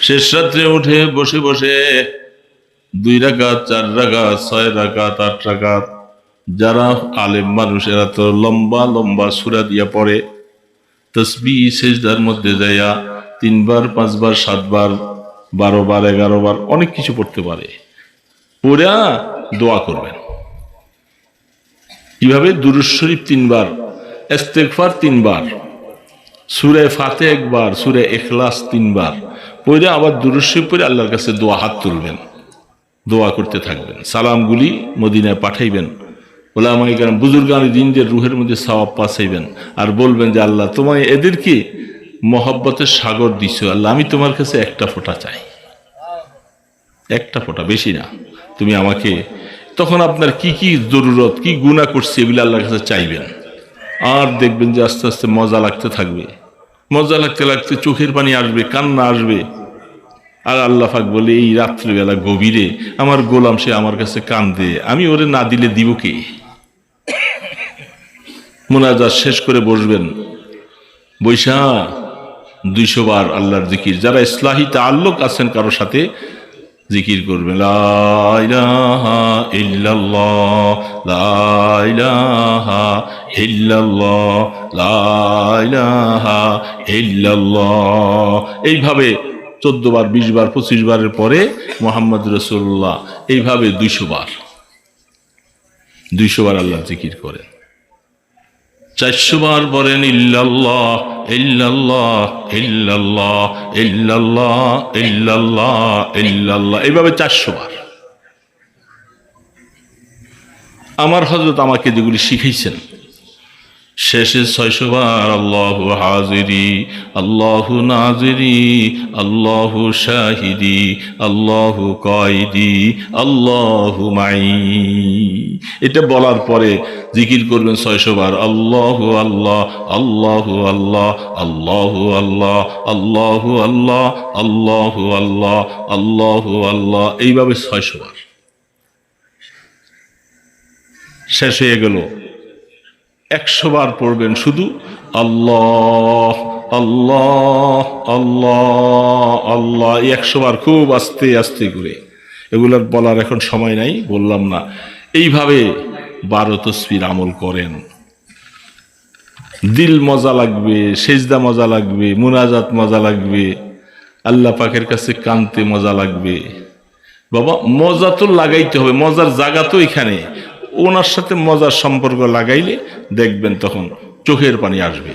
শেষ রাত্রে উঠে বসে বসে 2 রাকাত 4 রাকাত 6 রাকাত 8 রাকাত, যারা আলেম মানুষ এরা তো লম্বা লম্বা সূরা দিয়া পড়ে, তসবিহ সেজদার মধ্যে যাইয়া 3 বার 5 বার 7 বার 12 বার 11 বার অনেক কিছু পড়তে পারে, পড়া দোয়া করবেন। কিভাবে? দুরূদ শরীফ 3 বার, ইস্তেগফার 3 বার, সূরা ফাতিহা 1 বার, সূরা ইখলাস 3 বার পড়ে আবার দুরূদ শরীফ পড়ে আল্লাহর কাছে দোয়া হাত তুলবেন, দোয়া করতে থাকবেন। সালামগুলি মদিনায় পাঠাইবেন, ওলামায়ে কেরাম বুজুর্গানে দ্বীনদের রুহের মধ্যে সওয়াব পাঠাইবেন, আর বলবেন যে আল্লাহ তোমায় এদেরকে মহব্বতের সাগর দিছো, আল্লাহ আমি তোমার কাছে একটা ফোঁটা চাই, একটা ফোঁটা, বেশি না, তুমি আমাকে। তখন আপনার কি কি জরুরত, কি গুনাহ করছে এগুলো আল্লাহর কাছে চাইবেন, আর দেখবেন যে আস্তে আস্তে মজা লাগতে থাকবে। মজা লাগতে লাগতে চোখের পানি আসবে, কান্না আসবে। আর আল্লাহ পাক বলে এই রাত্রিবেলা গভীরে আমার গোলাম সে আমার কাছে কান্দে, আমি ওরে না দিলে দিব কে? মুনাজাত শেষ করে বসবেন, বৈশা 200 বার আল্লাহর জিকির, যারা ইসলাহি তাআল্লুক আছেন কারোর সাথে জিকির করবেন, লা ইলাহা ইল্লাল্লাহ লা ইলাহা ইল্লাল্লাহ লা ইলাহা ইল্লাল্লাহ। এইভাবে 14 বার 20 বার 25 বারের পরে মুহাম্মদ রাসূলুল্লাহ এইভাবে 200 বার আল্লাহ জিকির করেন। 400 বার বলেন ইল্লাল্লাহ ইল্লাল্লাহ ইল্লাল্লাহ ইল্লাল্লাহ ইল্লাল্লাহ ইল্লাল্লাহ, এইভাবে 400 বার। আমার হযরত আমাকে যেগুলি শিখাইছেন, শেষে 600 বার আল্লাহু হাজিরি আল্লাহু নাজিরি আল্লাহু শাহিদি আল্লাহু কায়দি আল্লাহু মাই, এটা বলার পরে জিকির করবেন 600 বার আল্লাহু আল্লাহ আল্লাহু আল্লাহ আল্লাহু আল্লাহ আল্লাহু আল্লাহ আল্লাহু আল্লাহ আল্লাহু আল্লাহ, এইভাবে 600 বার। শেষ হয়ে গেল, 100 বার পড়বেন শুধু আল্লাহ আল্লাহ আল্লাহ আল্লাহ, 100 বার খুব আস্তে আস্তে করে। এগুলোর বলার এখন সময় নাই, বললাম না। এইভাবে 12 তসবির আমল করেন, দিল মজা লাগবে, সেজদা মজা লাগবে, মুনাজাত মজা লাগবে, আল্লাহ পাকের কাছে কানতে মজা লাগবে। বাবা মজা তো লাগাইতে হবে, মজার জায়গা তো এখানে, ওনার সাথে মজার সম্পর্ক লাগাইলে দেখবেন তখন চোখের পানি আসবে।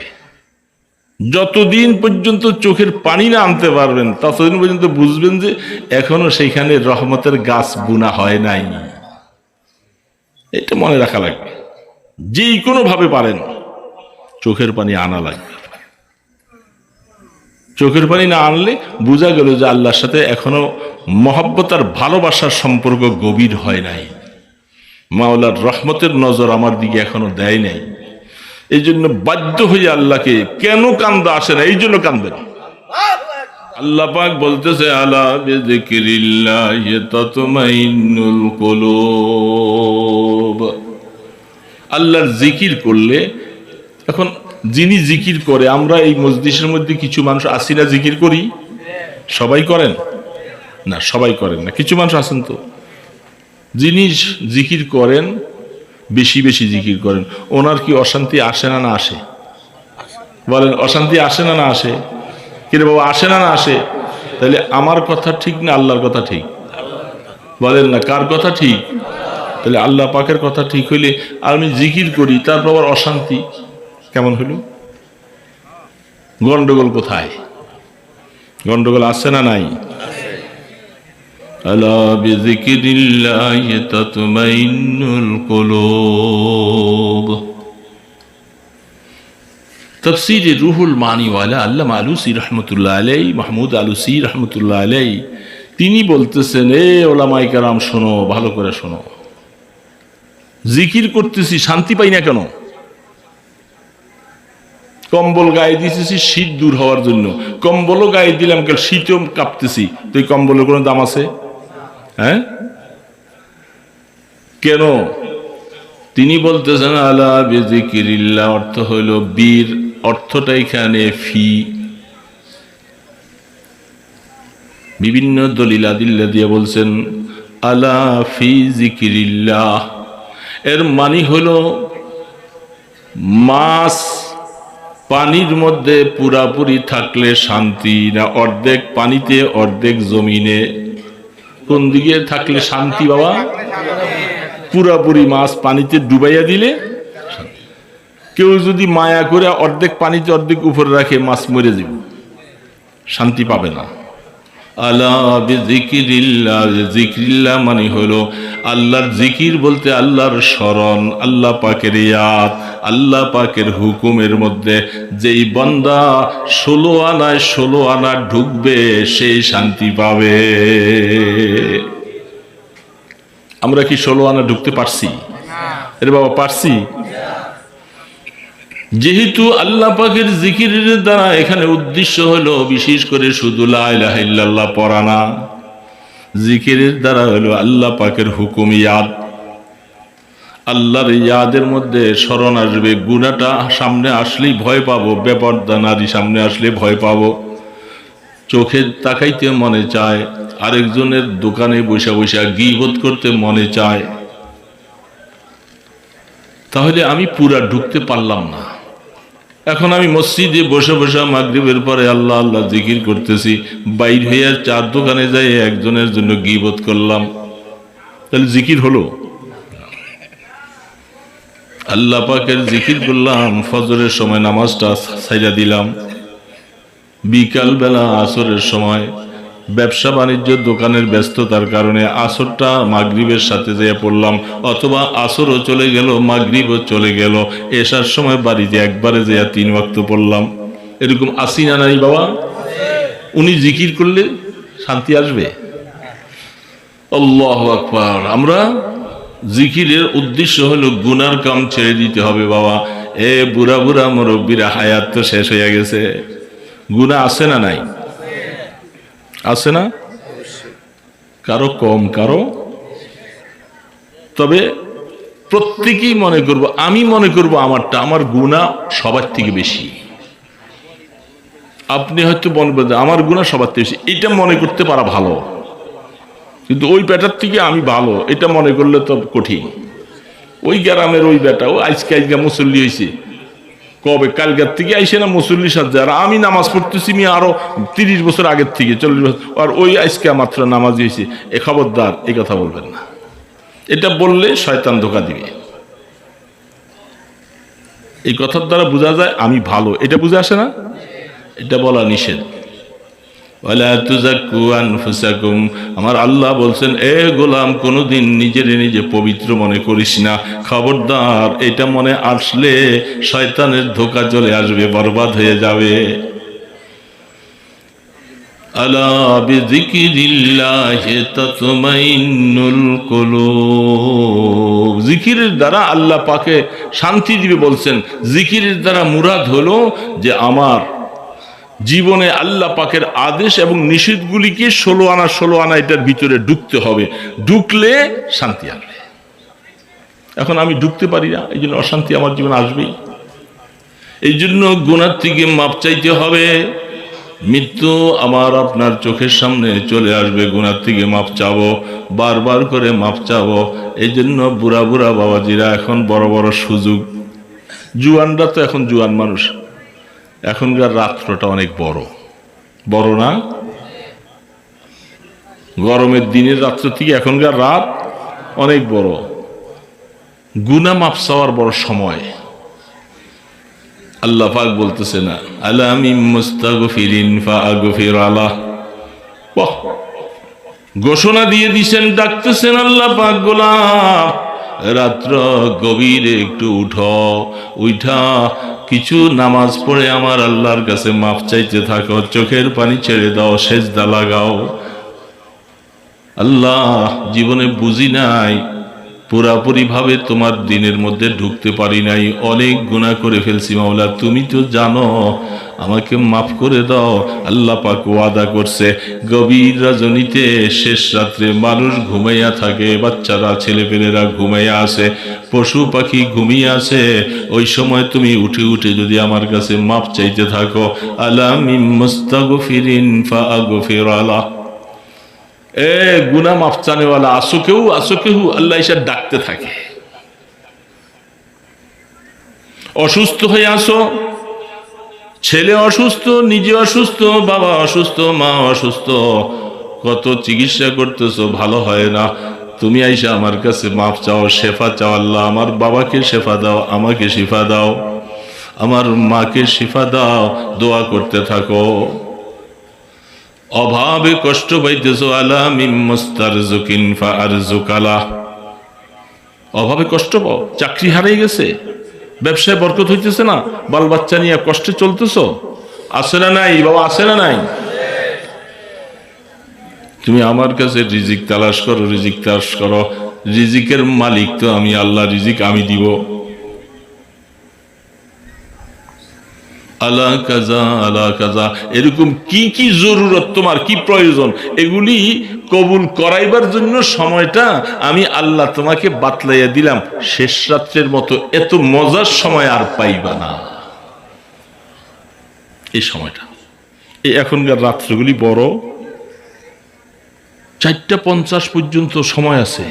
যতদিন পর্যন্ত চোখের পানি না আনতে পারবেন ততদিন পর্যন্ত বুঝবেন যে এখনো সেইখানে রহমতের গাছ বুনা হয় নাই। এটা মনে রাখা লাগবে, যেই কোনো ভাবে পারেন চোখের পানি আনা লাগবে। চোখের পানি না আনলে বোঝা গেল যে আল্লাহর সাথে এখনো মহব্বত আর ভালোবাসার সম্পর্ক গভীর হয় নাই, মাওলার রহমতের নজর আমার দিকে এখনো দেয় নাই। এই জন্য বাধ্য হয়ে আল্লাহকে কেন কান্দা আসে না, এই জন্য কান্দবেন। আল্লাহ পাক বলতেছে আলা বিযিকরিল্লাহি তাতমাইন্নুল কুলুব, আল্লাহর জিকির করলে। এখন যিনি জিকির করে, আমরা এই মজলিসের মধ্যে কিছু মানুষ আসি না জিকির করি, সবাই করেন না? সবাই করেন না, কিছু মানুষ আছেন তো যিনি জিকির করেন, বেশি বেশি জিকির করেন, ওনার কি অশান্তি আসে না? না আসে? বলেন অশান্তি আসে না? না আসে? কিরে বাবা আসে না? না আসে? তাহলে আমার কথা ঠিক না আল্লাহর কথা ঠিক? বলেন না কার কথা ঠিক? তাহলে আল্লাহ পাকের কথা ঠিক হইলে আমি জিকির করি, তারপর আবার অশান্তি কেমন হইল? গন্ডগোল কোথায়? গন্ডগোল আছে না নাই? আলা বিযিকরিল্লাহি তাতমাইন্নুল কুলুব। তাফসীরে রুহুল মানি ওয়ালা আল্লামা আলুসী রাহমাতুল্লাহ আলাইহি, মাহমুদ আলুসী রাহমাতুল্লাহ আলাইহি, তিনি বলতেছেন, এ ওলামায়ে কেরাম শোনো, ভালো করে শোনো, জিকির করতেছি শান্তি পাই না কেন? কম্বল গায়ে দিতেছি শীত দূর হওয়ার জন্য, কম্বলও গায়ে দিলাম কেন? শীতেও কাঁপতেছি, তো এই কম্বলের কোনো দাম আছে? হ্যাঁ, কেন? তিনি বলতেছেন আলা বিযিকরিল্লাহ, অর্থ হইল বীর, অর্থটা এখানে ফি। বিভিন্ন দলিল আদিল্লা দিয়ে বলছেন আলা ফি যিকিরিল্লাহ, এর মানে হলো মাছ পানির মধ্যে পুরাপুরি থাকলে শান্তি, না অর্ধেক পানিতে অর্ধেক জমিনে? কোন দিকে থাকলে শান্তি বাবা? পুরাপুরি মাছ পানিতে ডুবাইয়া দিলে। কেউ যদি মায়া করে অর্ধেক পানিতে অর্ধেক উপরে রাখে, মাছ মরে যাবে, শান্তি পাবে না। আলা বিযিকিরিল্লাহ, যিকিরিল্লাহ মানে হলো আল্লাহর জিকির, বলতে আল্লাহর স্মরণ, আল্লাহ পাকের ইয়াদ, আল্লাহ পাকের হুকুমের মধ্যে যেই বান্দা 16 আনায় 16 আনা ঢুকবে, সেই শান্তি পাবে। আমরা কি 16 আনা ঢুকতে পারছি? আরে বাবা, পারছি? যেহেতু আল্লাহ পাকের জিকিরের দ্বারা এখানে উদ্দেশ্য হলো বিশেষ করে শুধু লা ইলাহা ইল্লাল্লাহ পড়া না, জিকিরের দ্বারা হলো আল্লাহ পাকের হুকুম ইয়াদ। আল্লাহর ইয়াদের মধ্যে স্মরণ আসবে। গুনাহটা সামনে আসলেই ভয় পাবো, বেপরদা নারী সামনে আসলে ভয় পাবো, চোখে তাকাইতে মনে চায়, আরেকজনের দোকানে বসে বসে গীবত করতে মনে চায়। তাহলে আমি পুরা ঢুকতে পারলাম না। এখন আমি মসজিদে বসে বসে মাগরিবের পরে আল্লাহ আল্লাহ জিকির করতেছি, বাইর হইয়া 4 দোকানে যাই একজনের জন্য গীবত করলাম, তাহলে জিকির হলো? আল্লাহ পাকের জিকির করলাম, ফজরের সময় নামাজটা ছাইড়া দিলাম, বিকাল বেলা আসরের সময় ব্যবসা বাণিজ্য দোকানের ব্যস্ততার কারণে আসরটা মাগরিবের সাথে যেয়ে পড়লাম, অথবা আসরও চলে গেল, মাগরিবও চলে গেল, এশার সময় বাড়িতে একবারে যেয়ে 3 ওয়াক্ত পড়লাম। এরকম আসি না নাই বাবা? উনি জিকির করলে শান্তি আসবে? আল্লাহু আকবার। আমরা জিকিরের উদ্দেশ্য হলো গুনার কাম ছেড়ে দিতে হবে বাবা। এ বুড়া বুড়া মুরব্বীরা, হায়াত তো শেষ হয়ে গেছে, গুনাহ আছে না নাই? আছে না? কারো কম, কারো, তবে প্রত্যেকেই মনে করব, আমি মনে করব আমারটা, আমার গুনাহ সবার থেকে বেশি। আপনি হয়তো বলবেন আমার গুনাহ সবার থেকে বেশি, এটা মনে করতে পারা ভালো, কিন্তু ওই বেটার থেকে আমি ভালো এটা মনে করলে তো কঠিন। ওই গ্রামের ওই বেটা, ও আজকে মুসল্লি হয়েছে, কবে কালকার থেকে আইসে না মুসল্লির সাথে, আর আমি নামাজ পড়তেছি আমি আরো 30 বছর আগের থেকে, 40 বছর, আর ওই আজকে মাত্র নামাজ হয়েছে। এ খবরদার, এই কথা বলবেন না। এটা বললে শয়তান ধোঁকা দিবে। এই কথার দ্বারা বোঝা যায় আমি ভালো, এটা বুঝে আসে না? এটা বলা নিষেধ। ওয়ালা তুযাক্কু আনফুসাকুম, আমার আল্লাহ বলছেন, এ গোলাম কোনোদিন নিজের নিজে পবিত্র মনে করিস না, খবরদার। এটা মনে আসলে শয়তানের ধোঁকা চলে আসবে, বরবাদ হয়ে যাবে। আলা বিযিকিরিল্লাহি তাতমাইন্নুল কুলুব, জিকিরের দ্বারা আল্লাহ পাকে শান্তি দিবে বলছেন। জিকিরের দ্বারা মুরাদ হলো যে আমার জীবনে আল্লাহ পাকের আদেশ এবং নিষেধগুলিকে 16 আনা 16 আনা এটার ভিতরে ঢুকতে হবে, ঢুকলে শান্তি আসবে। এখন আমি ঢুকতে পারি না, এই জন্য অশান্তি আমার জীবনে আসবেই। এই জন্য গুনাহ থেকে মাপ চাইতে হবে। মৃত্যু আমার আপনার চোখের সামনে চলে আসবে, গুনাহ থেকে মাপ চাবো, বারবার করে মাপ চাবো। এই জন্য বুড়া বুড়া বাবাজিরা এখন বড় বড় সুযোগ, জুয়ানরা তো এখন জুয়ান মানুষ, এখনকার রাত্রটা অনেক বড়, বড় না? গরমের দিনের রাত্র থেকে এখনকার রাত অনেক বড়। গুনাহ মাফ চাওয়ার বড় সময়। আল্লাহ পাক বলতেছে না আলা মিন মুস্তাগফিরিন ফাআগফির আলাহ, বাহ, ঘোষণা দিয়ে দিছেন, ডাকতেছেন আল্লাহ পাক, গোলাম রাত্র গভীরে একটু উঠা কিছু নামাজ পড়ে আমার আল্লাহর কাছে মাফ চাইতে থাকো, চোখের পানি ছেড়ে দাও, সেজদা লাগাও। আল্লাহ, জীবনে বুঝি নাই, পুরাপুরি ভাবে তোমার দিনের মধ্যে ঢুকতে পারি নাই, অনেক গুনাহ করে ফেলছি মাওলা, তুমি তো জানো, আমাকে মাফ করে দাও। আল্লাহ পাক ওয়াদা করছে, গভীর রজনীতে শেষ রাত্রে মানুষ ঘুমাইয়া থাকে, বাচ্চারা ছেলেপেলেরা ঘুমাইয়া আছে, পশু পাখি ঘুমিয়ে আছে, ওই সময় তুমি উঠে উঠে যদি আমার কাছে মাফ চাইতে থাকো, আলা মিন মুস্তাগফিরিন ফাআগফির আলাহ, গুনাহ মাফ চানেওয়ালা আসো কেউ আল্লাহ এসে ডাকতে থাকে। অসুস্থ হয়ে আসো, ছেলে অসুস্থ, নিজে অসুস্থ, বাবা অসুস্থ, মা অসুস্থ, কত চিকিৎসা করতেছো, ভালো হয় না, তুমি আইসা আমার কাছে মাফ চাও, শেফা চাও। আল্লাহ আমার বাবাকে শেফা দাও, আমাকে শিফা দাও, আমার মাকে শিফা দাও, দোয়া করতে থাকো। অভাবে কষ্ট পাইতেছো, আলা মিম মুস্তারযুকিন ফাআরযুকালা, অভাবে কষ্ট পাও, চাকরি হারিয়ে গেছে, ব্যবসায় বরকত হইতেছে না, বাল বাচ্চা নিয়ে কষ্টে চলতেছো, আছে না নাই বাবা, আছে না নাই? তুমি আমার কাছে রিজিক তালাশ করো, রিজিক তালাশ করো, রিজিকের মালিক তো আমি আল্লাহ, রিজিক আমি দিব। আলা কাজা আলা কাজা, এরকম কি কি জরুরত, তোমার কি প্রয়োজন, এগুলি কবুল করাইবার জন্য সময়টা আমি আল্লাহ তোমাকে বাতলাইয়া দিলাম। শেষ রাত্রের মতো এত মজার সময় আর পাইবা না। এই সময়টা, এই এখনকার রাত্রগুলি বড়, 4:50 পর্যন্ত সময় আছে,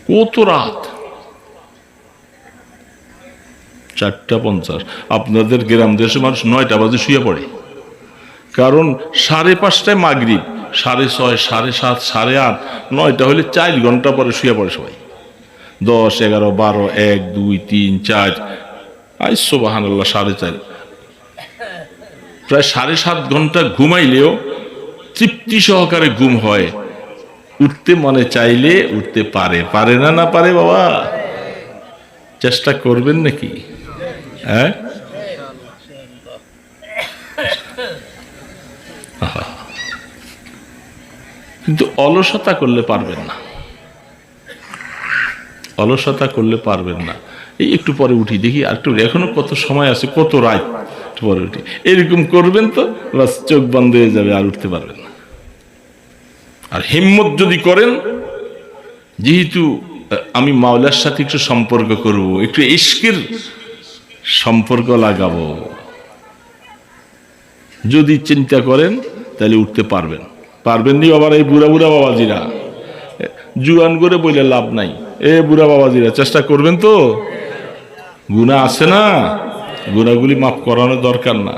কত রাত, 4:50। আপনাদের গ্রাম দেশে মানুষ 9টা বাজে শুয়ে পড়ে, কারণ 5:30টায় মাগরিব, 6:30, 7:30, 8:30, 9টা হলে 4 ঘন্টা পরে শুয়ে পড়ে সবাই। 10, 11, 12, 1, 2, 3, 4, আই সুবহানাল্লাহ, 4:30, প্রায় 7.5 ঘন্টা ঘুমাইলেও তৃপ্তি সহকারে ঘুম হয়। উঠতে মনে চাইলে উঠতে পারে, পারে না? না পারে বাবা? চেষ্টা করবেন নাকি? হ্যাঁ, কিন্তু অলসতা করলে পারবেন না, অলসতা করলে পারবেন না। এই একটু পরে উঠি, দেখি আর একটু, এখনো কত সময় আছে, কত রাত, একটু পরে উঠি, এরকম করবেন তো বাস চোখ বন্ধ হয়ে যাবে, আর উঠতে পারবেন না। আর হিম্মত যদি করেন, যেহেতু আমি মাওলার সাথে একটু সম্পর্ক করব, একটু ইশকের সম্পর্ক লাগাবো, যদি চিন্তা করেন তাহলে উঠতে পারবেন। পারবেন নি আবার এই বুড়া বুড়া বাবাজিরা, জুয়ান করে বলে লাভ নাই, এ বুড়া বাবাজিরা চেষ্টা করবেন তো? গুনাহ আছে না, গুনাহগুলি মাফ করানো দরকার না,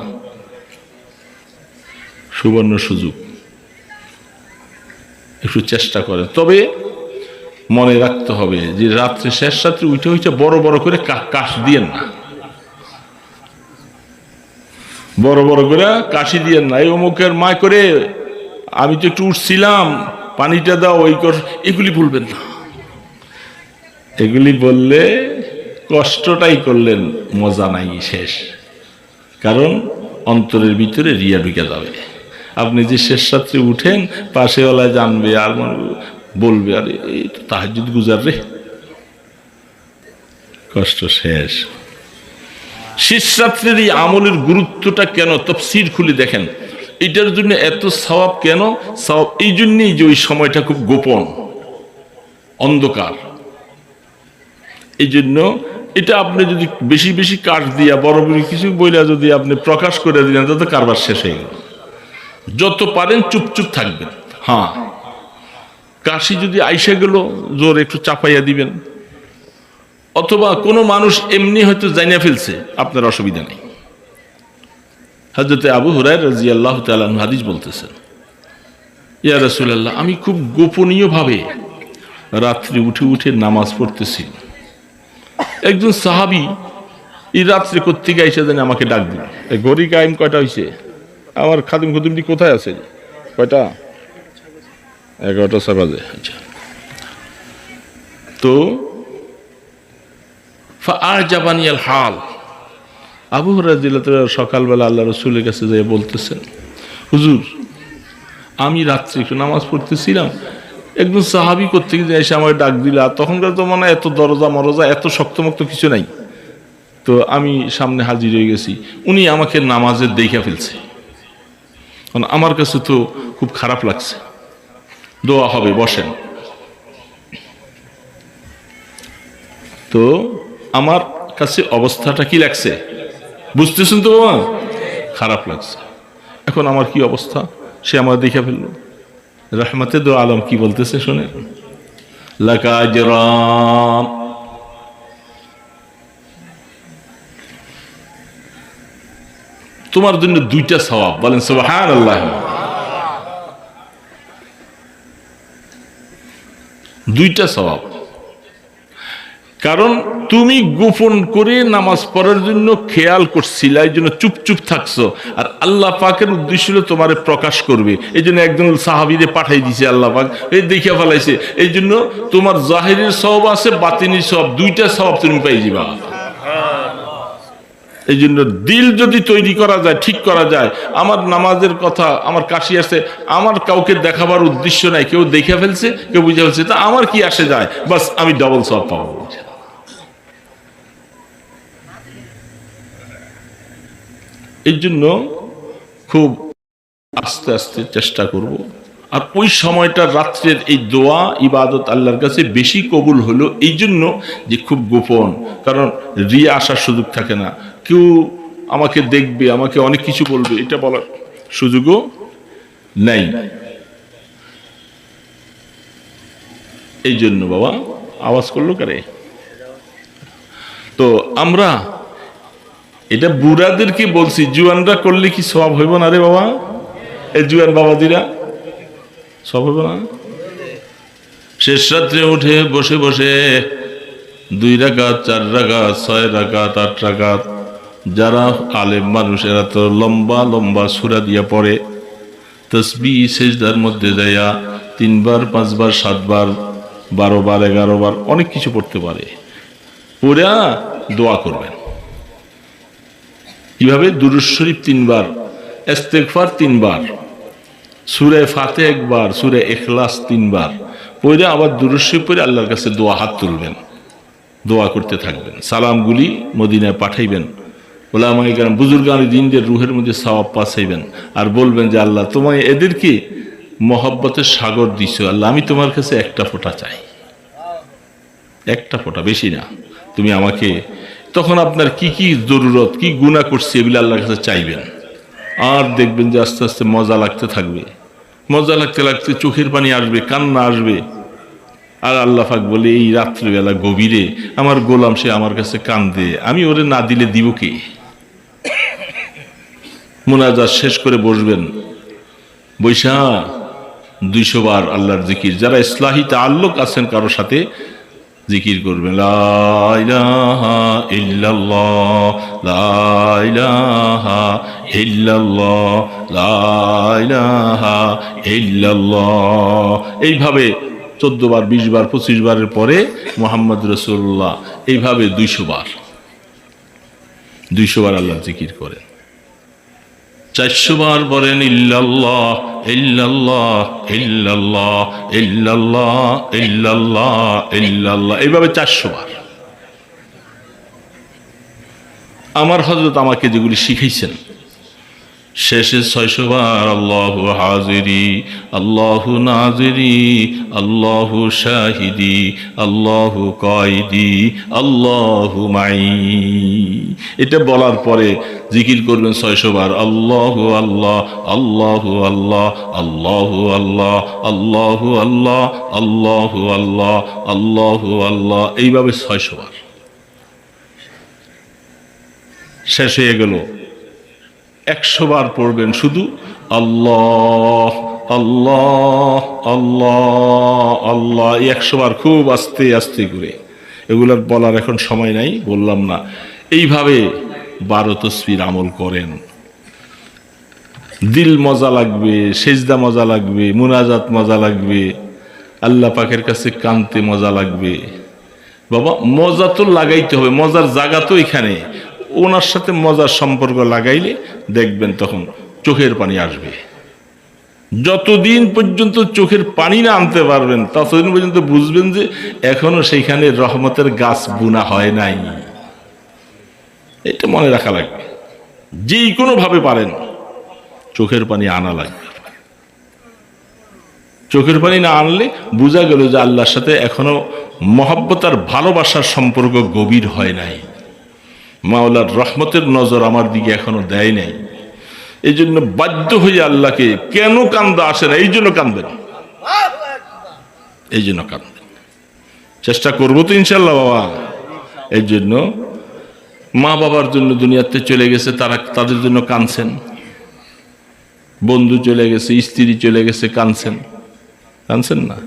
সুবর্ণ সুযোগ, একটু চেষ্টা করেন। তবে মনে রাখতে হবে যে রাত্রে, শেষ রাত্রে উঠে বড় বড় করে কাশ দিয়েন না, বড় বড় করে কাশি দিয়েন না। এই অমুকের মা করে আমি তো একটু উঠছিলাম, পানিটা দাও, ওই কর, এগুলি বলবেন না। এগুলি বললে কষ্টটাই করলেন, মজা নাই, শেষ। কারণ অন্তরের ভিতরে রিয়া ঢুকে যাবে। আপনি যে শেষ রাত্রে উঠেন, পাশেওয়ালা জানবে, আর বলবে, আরে এই তো তাহাজ্জুদ গুজার রে, কষ্ট শেষ। শেষ রাত্রের এই আমলের গুরুত্বটা কেন, তাফসীর খুলে দেখেন। এটার জন্য এত সওয়াব কেন? সওয়াব এই জন্যই যে ওই সময়টা খুব গোপন, অন্ধকার। এই জন্য এটা আপনি যদি বেশি বেশি কাঠ দিয়া, বড় বড় কিছু বইলা যদি আপনি প্রকাশ করে দিলেন, তত কারবার শেষ হয়ে গেল। যত পারেন চুপচুপ থাকবেন। হ্যাঁ, কাশি যদি আইসা গেল, জোর একটু চাপাইয়া দিবেন, অথবা কোনো মানুষ এমনি হয়তো জানিয়ে ফেলছে, আপনার অসুবিধা নেই। হযরত আবু হুরায়রা রাদিয়াল্লাহু তাআলা আনহু হাদিস বলতেছেন, ইয়া রাসূলুল্লাহ, আমি খুব গোপনীয়ভাবে রাত্রে উঠে নামাজ পড়তেছি। একজন সাহাবী এই রাত্রে কোত্থেকে এসে জানি আমাকে ডাক দিল, ঘড়ি কায়েম কয়টা হয়েছে, আমার খাদিম খুদিমটি কোথায় আছে, কয়টা, 11টা বাজে। আচ্ছা, তো ফাআজাবানিয়াল হাল, আবু হুরায়রা রাদিয়াল্লাহু তাআলা সকালবেলা আল্লাহ রাসূলের কাছে যেয়ে বলতেছেন, হুজুর, আমি রাত্রে একটু নামাজ পড়তেছিলাম, একজন সাহাবী কোত্থেকে যে এসে আমাকে ডাক দিল। আর তখনকার তো মানে এত দরজা মরজা, এত শক্তমক্ত কিছু নাই, তো আমি সামনে হাজির হয়ে গেছি, উনি আমাকে নামাজের দেখে ফেলছে। আমার কাছে তো খুব খারাপ লাগছে, দোয়া হবে, বসেন। তো আমার কাছে অবস্থাটা কি লাগছে বুঝতেছেন তো বাবা? খারাপ লাগছে। এখন আমার কি অবস্থা, সে আমার দেখে ফেললো, রহমতে দো আলম কি বলতেছে শুনে, লাকা আজরান, তোমার জন্য দুইটা সওয়াব। বলেন সুবহানাল্লাহ। দুইটা সওয়াব, কারণ তুমি গোপন করে নামাজ পড়ার জন্য খেয়াল করছিলা, এই জন্য চুপ থাকছো, আর আল্লাহ পাকের উদ্দেশ্য হলো তোমারে প্রকাশ করবে, এই জন্য একজন সাহাবীরে পাঠাই দিছে আল্লাহ পাক, এই দেখিয়া ফেলাইছে, এই জন্য তোমার জাহিরের সওয়াব আছে, বাতিনির সওয়াব, দুইটা সওয়াব তুমি পাই যাবা। এই জন্য দিল যদি তৈরি করা যায়, ঠিক করা যায়, আমার নামাজের কথা, আমার কাশি আছে, আমার কাউকে দেখাবার উদ্দেশ্য নাই, কেউ দেখে ফেলছে, কেউ বুঝে ফেলছে, তা আমার কি আসে যায়, বাস আমি ডবল সওয়াব পাবো। এই জন্য খুব আস্তে আস্তে চেষ্টা করব। আর ওই সময়টা রাত্রের এই দোয়া ইবাদত আল্লাহর কাছে বেশি কবুল হলো এই জন্য যে খুব গোপন, কারণ রিয়া আসার সুযোগ থাকে না, কেউ আমাকে দেখবে, আমাকে অনেক কিছু বলবে, এটা বলার সুযোগও নেই। এই জন্য বাবা আওয়াজ করলো কারে, তো আমরা এটা বুড়াদেরকে বলছি, জুয়ানরা করলে কি সওয়াব হইব না রে বাবা? এই জুয়ান বাবাদিরা সওয়াব হইব না? শেষ রাত্রে উঠে বসে বসে 2 রাকাত 4 রাকাত 6 রাকাত 8 রাকাত, যারা আলেম মানুষ এরা তো লম্বা লম্বা সূরা দিয়া পড়ে, তাসবিহ সিজদার মধ্যে যাইয়া 3 বার 5 বার 7 বার 12 বার 11 বার অনেক কিছু পড়তে পারে, পড়া দোয়া করবেন। কিভাবে? দুরূদ শরীফ 3 বার, ইস্তেগফার 3 বার, সূরা ফাতিহা 1 বার, সূরা ইখলাস 3 বার পড়ে আবার দুরূদ শরীফ পড়ে আল্লাহর কাছে দোয়া হাত তুলবেন, দোয়া করতে থাকবেন, সালামগুলি মদিনায় পাঠাইবেন, ওলামায়ে কেরাম বুজুর্গানে দ্বীনদের রূহের মধ্যে সওয়াব পাঠাইবেন, আর বলবেন যে আল্লাহ তোমায় এদেরকে মহব্বতের সাগর দিছো, আল্লাহ আমি তোমার কাছে একটা ফোঁটা চাই, একটা ফোঁটা, বেশি না, তুমি আমাকে। তখন আপনার কি কি জরুরত, কি গুনাহ করছে এগুলো আল্লাহর কাছে চাইবেন, আর দেখবেন যে আস্তে আস্তে মজা লাগতে থাকবে, মজা লাগতে লাগতে চোখের পানি আসবে, কান্না আসবে, আর আল্লাহ পাক বলে এই রাত্রিবেলা গভীরে আমার গোলাম সে আমার কাছে কান্দে, আমি ওরে না দিলে দিব কি? মুনাজাত শেষ করে বসবেন, বৈশা 200 বার আল্লাহর জিকির, যারা ইসলাহি তাআল্লুক আছেন কারোর সাথে জিকির করবেন, লা ইলাহা ইল্লাল্লাহ লা ইলাহা ইল্লাল্লাহ লা ইলাহা ইল্লাল্লাহ, এইভাবে 14 বার 20 বার 25 বারের পরে মুহাম্মদ রাসূলুল্লাহ, এইভাবে 200 বার আল্লাহর জিকির করেন। 400 বার বলেন ইল্লাল্লাহ ইল্লাল্লাহ ইল্লাল্লাহ ইল্লাল্লাহ ইল্লাল্লাহ ইল্লাল্লাহ, এইভাবে 400 বার। আমার হযরত আমাকে যেগুলি শিখাইছেন, শেষে 600 বার আল্লাহু হাজিরি আল্লাহু নাজিরি আল্লাহু শাহিদি আল্লাহু কায়দি আল্লাহু মাই, এটা বলার পরে জিকির করবেন 600 বার আল্লাহু আল্লাহ আল্লাহু আল্লাহ আল্লাহু আল্লাহ আল্লাহু আল্লাহ আল্লাহু আল্লাহ আল্লাহু আল্লাহ, এইভাবে 600 বার। শেষ হয়ে গেল, 100 বার পড়বেন শুধু আল্লাহ আল্লাহ আল্লাহ আল্লাহ, 100 বার খুব আস্তে আস্তে করে, এগুলোর বলার এখন সময় নাই, বললাম না। এইভাবে 12 তসবির আমল করেন, দিল মজা লাগবে, সেজদা মজা লাগবে, মুনাজাত মজা লাগবে, আল্লাহ পাকের কাছে কানতে মজা লাগবে। বাবা মজা তো লাগাইতে হবে, মজার জায়গা তো এখানে, ওনার সাথে মজার সম্পর্ক লাগাইলে দেখবেন তখন চোখের পানি আসবে। যতদিন পর্যন্ত চোখের পানি না আনতে পারবেন ততদিন পর্যন্ত বুঝবেন যে এখনো সেইখানে রহমতের গাছ বুনা হয় নাই। এটা মনে রাখা লাগবে, যেই কোনো ভাবে পারেন চোখের পানি আনা লাগবে। চোখের পানি না আনলে বোঝা গেল যে আল্লাহর সাথে এখনো মহব্বত আর ভালোবাসার সম্পর্ক গভীর হয় নাই, মাওলার রহমতের নজর আমার দিকে এখনো দেয় নাই। এই জন্য বাধ্য হয়ে আল্লাহকে, কেন কান্দা আসে না, এই জন্য কান্দবেন। এই জন্য কাঁদেন। চেষ্টা করবো তো ইনশাল্লাহ বাবা। এই জন্য মা বাবার জন্য দুনিয়াতে চলে গেছে, তাদের জন্য কাঁদছেন। বন্ধু চলে গেছে, স্ত্রী চলে গেছে, কাঁদছেন না?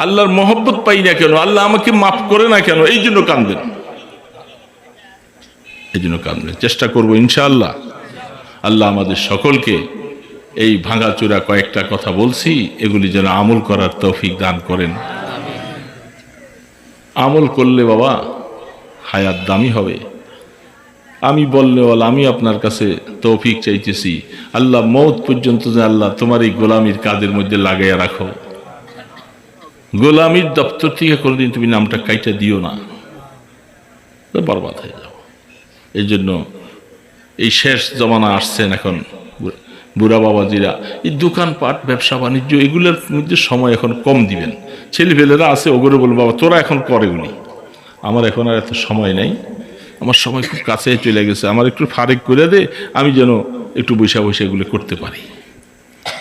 আল্লাহর মহব্বত পাই না কেন, আল্লাহ আমাকে মাফ করে না কেন, এই জন্য কাঁদবেন। চেষ্টা করবো ইনশাআল্লাহ। আল্লাহ আমাদের সকলকে এই ভাঙাচোরা কয়েকটা কথা বলছি, এগুলি যেন আমল করার তৌফিক দান করেন। আমল করলে বাবা হায়াত দামি হবে। আমি বললে বল, আমি আপনার কাছে তৌফিক চাইতেছি, আল্লাহ মৌত পর্যন্ত যে আল্লাহ তোমার এই গোলামির কাজের মধ্যে লাগাইয়া রাখো। গোলামির দপ্তর থেকে কোনোদিন তুমি নামটা কাইটা দিও না, বরবাদ হয়ে যাও। এই জন্য এই শেষ জমানা আসছেন এখন, বুড়া বাবাজিরা এই দোকানপাট ব্যবসা বাণিজ্য এগুলোর মধ্যে সময় এখন কম দিবেন। ছেলেপেলেরা আছে, ওগুলো বলবো বাবা তোরা এখন করে উনি, আমার এখন আর এত সময় নেই, আমার সময় খুব কাছে চলে গেছে, আমার একটু ফারেক করে দে, আমি যেন একটু বৈশা বৈশা এগুলো করতে পারি।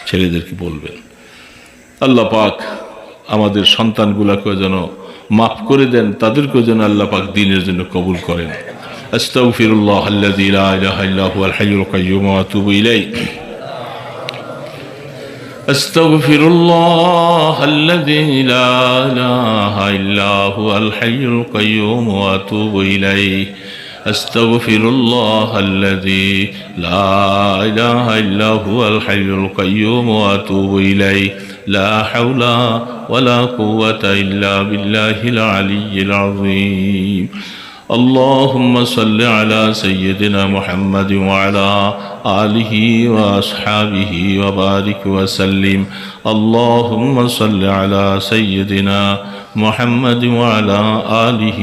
ছেলেদেরকে বলবেন। আল্লাহ পাক আমাদের সন্তানগুলাকে যেন মাফ করে দেন, তাদেরকেও যেন আল্লাহ পাক দ্বীনের জন্য কবুল করেন। আস্তাগফিরুল্লাহ আল্লাযী লা ইলাহা ইল্লা হুয়াল হাইয়ুল কাইয়্যুম ওয়া আতুবু ইলাইহি। আস্তাগফিরুল্লাহ আল্লাযী লা ইলাহা ইল্লা হুয়াল হাইয়ুল কাইয়্যুম ওয়া আতুবু ইলাইহি। আস্তাগফিরুল্লাহ আল্লাযী লা ইলাহা ইল্লা হুয়াল হাইয়ুল কাইয়্যুম ওয়া আতুবু ইলাইহি। লা হাওলা ওয়ালা কুওয়াতা ইল্লা বিল্লাহিল আলিয়্যিল আযীম। اللهم صل على سيدنا محمد وعلى آله وأصحابه وبارك وسلم. اللهم صل على سيدنا محمد وعلى آله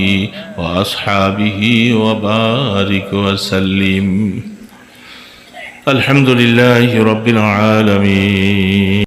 وأصحابه وبارك وسلم. الحمد لله رب العالمين.